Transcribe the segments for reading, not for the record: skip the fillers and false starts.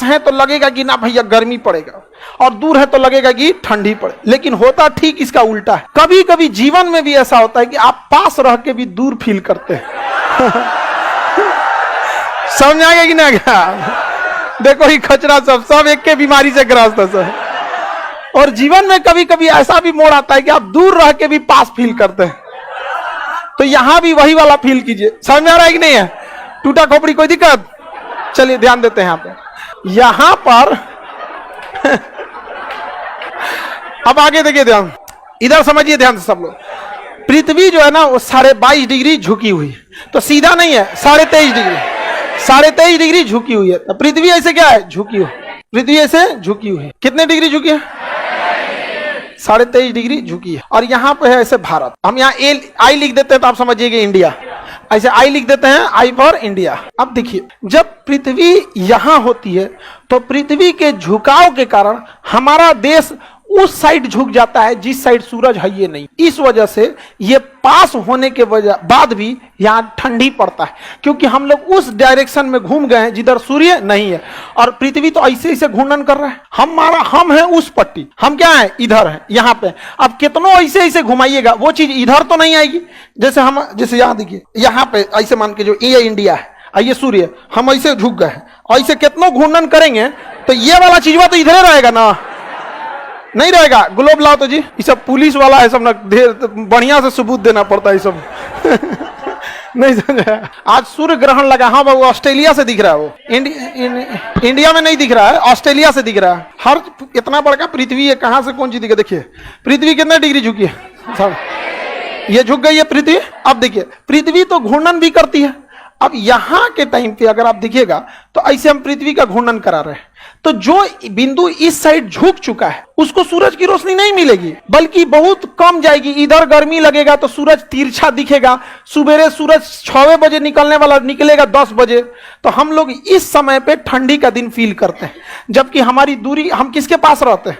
पास है तो लगेगा कि ना भैया गर्मी पड़ेगा, और दूर है तो लगेगा कि ठंडी पड़े। लेकिन होता ठीक इसका उल्टा है। कभी कभी जीवन में भी ऐसा होता है कि आप पास रह के भी दूर फील करते हैं। समझ आ गया कि ना गया? देखो ही खचरा सब एक के बीमारी से ग्रस्त है सब। और जीवन में कभी कभी ऐसा भी मोड़ आता है कि आप दूर रह के भी पास फील करते हैं। तो यहां भी वही वाला फील कीजिए। समझ में आ रहा है कि नहीं है? टूटा खोपड़ी कोई दिक्कत? चलिए ध्यान देते हैं यहां पर अब आगे देखिए, ध्यान इधर समझिए ध्यान से सब लोग। पृथ्वी जो है ना वो 22.5 डिग्री झुकी हुई है, तो सीधा नहीं है, 23.5 डिग्री, 23.5 डिग्री झुकी हुई है। तो पृथ्वी ऐसे क्या है? झुकी हुई। पृथ्वी ऐसे झुकी हुई है। कितने डिग्री झुकी है? 23.5 डिग्री झुकी है। और यहाँ पे है ऐसे भारत। हम यहाँ आई लिख देते हैं तो आप समझिएगा इंडिया। ऐसे आई लिख देते हैं, आई फॉर इंडिया। अब देखिए, जब पृथ्वी यहां होती है तो पृथ्वी के झुकाव के कारण हमारा देश उस साइड झुक जाता है जिस साइड सूरज है ये नहीं। इस वजह से ये पास होने के बाद भी यहाँ ठंडी पड़ता है, क्योंकि हम लोग उस डायरेक्शन में घूम गए हैं जिधर सूर्य नहीं है। और पृथ्वी तो ऐसे ऐसे घूर्णन कर रहा है। हम हैं उस पट्टी, हम क्या है? इधर है, यहाँ पे। अब कितनों ऐसे ऐसे घुमाइएगा वो चीज इधर तो नहीं आएगी। जैसे यहाँ देखिए, यहाँ पे ऐसे मान के जो ये इंडिया है, ये सूर्य, हम ऐसे झुक गए हैं, ऐसे कितनों घूर्णन करेंगे तो ये वाला चीजवा तो इधर रहेगा ना, नहीं रहेगा। ग्लोब लाओ तो जी, ये सब पुलिस वाला है सब ना, बढ़िया से सबूत देना पड़ता है ये सब। नहीं समझा? आज सूर्य ग्रहण लगा। हाँ बाबू, ऑस्ट्रेलिया से दिख रहा है वो, इंडिया में नहीं दिख रहा है, ऑस्ट्रेलिया से दिख रहा है। हर इतना बड़ा पृथ्वी है, कहां से कौन चीज दिखे? देखिए पृथ्वी कितने डिग्री झुकी है, ये झुक गई है पृथ्वी। अब देखिए, पृथ्वी तो घूर्णन भी करती है। अब यहां के टाइम पे अगर आप देखिएगा तो ऐसे हम पृथ्वी का घूर्णन करा रहे हैं, तो जो बिंदु इस साइड झुक चुका है उसको सूरज की रोशनी नहीं मिलेगी, बल्कि बहुत कम जाएगी। इधर गर्मी लगेगा तो सूरज तिरछा दिखेगा। सुबेरे सूरज 6 बजे निकलने वाला निकलेगा 10 बजे। तो हम लोग इस समय पे ठंडी का दिन फील करते हैं, जबकि हमारी दूरी, हम किसके पास रहते हैं?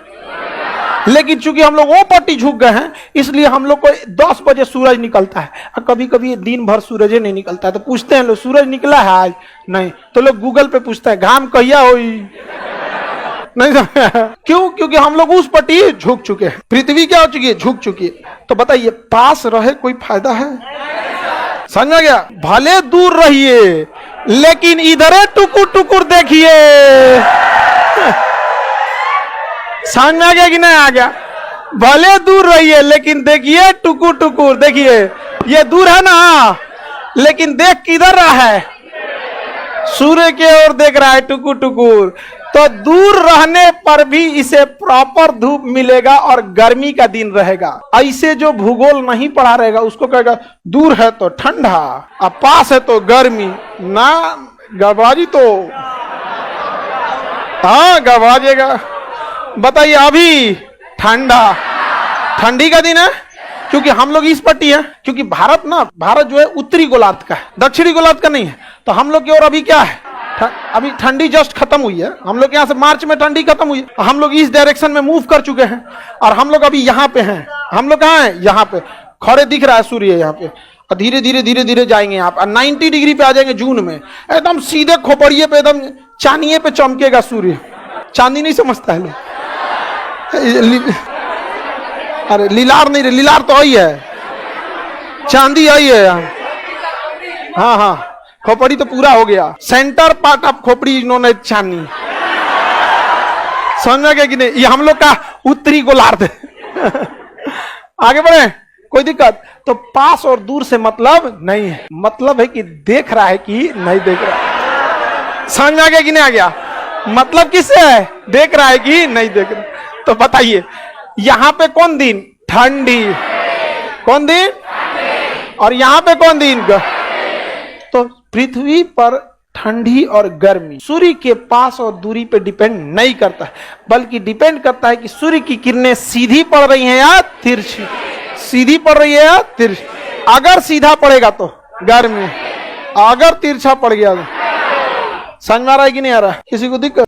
लेकिन चूंकि हम लोग वो पट्टी झुक गए हैं, इसलिए हम लोग को 10 बजे सूरज निकलता है। और कभी कभी दिन भर सूरज नहीं निकलता है, तो पूछते हैं लोग, सूरज निकला है आज? नहीं। तो लोग गूगल पे पूछते हैं, घाम कहिया होई? नहीं क्यों? क्योंकि हम लोग उस पट्टी झुक चुके हैं। पृथ्वी क्या हो चुकी है? झुक चुकी है। तो बताइए, पास रहे कोई फायदा है? समझ आ गया? भले दूर रहिए लेकिन इधर टुकुर टुकुर देखिए। समझ में आ गया कि नहीं आ गया? भले दूर रहिए लेकिन देखिए टुकुर टुकुर देखिए। ये दूर है ना, लेकिन देख किधर रहा है? सूर्य के ओर देख रहा है टुकुर टुकुर। तो दूर रहने पर भी इसे प्रॉपर धूप मिलेगा और गर्मी का दिन रहेगा। ऐसे जो भूगोल नहीं पढ़ा रहेगा उसको कहेगा दूर है तो ठंडा, अब पास है तो गर्मी। ना गड़बड़ी तो, हाँ गड़बड़ाएगा। बताइए, अभी ठंडी का दिन है क्योंकि हम लोग इस पट्टी है, क्योंकि भारत जो है उत्तरी गोलार्ध का है, दक्षिणी गोलार्ध का नहीं है। तो हम लोग की ओर अभी क्या है? अभी ठंडी जस्ट खत्म हुई है। हम लोग यहाँ से मार्च में ठंडी खत्म हुई है। हम लोग इस डायरेक्शन में मूव कर चुके हैं और हम लोग अभी यहाँ पे हैं। हम लोग कहाँ हैं? यहाँ पे खड़े दिख रहा है सूर्य यहाँ पे, और धीरे धीरे जाएंगे यहाँ पे 90 डिग्री पे आ जाएंगे जून में। एकदम सीधे खोपड़िए पे, एकदम चांदिये पे चमकेगा सूर्य। चांदी नहीं समझता है लोग, अरे लीलार नहीं, लीलार तो आई है, चांदी आई है। हाँ हाँ, खोपड़ी तो पूरा हो गया, सेंटर पार्ट ऑफ खोपड़ी इन्होंने चांदी। समझ में गया कि नहीं? ये हम लोग का उत्तरी गोलार्ध है। आगे बढ़े, कोई दिक्कत? तो पास और दूर से मतलब नहीं है, मतलब है कि देख रहा है कि नहीं देख रहा। समझ में आ गया कि नहीं आ गया? मतलब किससे है? देख रहा है कि नहीं देख रहा। तो बताइए, यहां पे कौन दिन? ठंडी। कौन दिन? और यहां पे कौन दिन? तो पृथ्वी पर ठंडी और गर्मी सूर्य के पास और दूरी पे डिपेंड नहीं करता, बल्कि डिपेंड करता है कि सूर्य की किरणें सीधी पड़ रही हैं या तिरछी। सीधी पड़ रही है या तिरछी? अगर सीधा पड़ेगा तो गर्मी, अगर तिरछा पड़ गया तो। समझ में आ रहा है कि नहीं आ रहा? किसी को दिक्कत?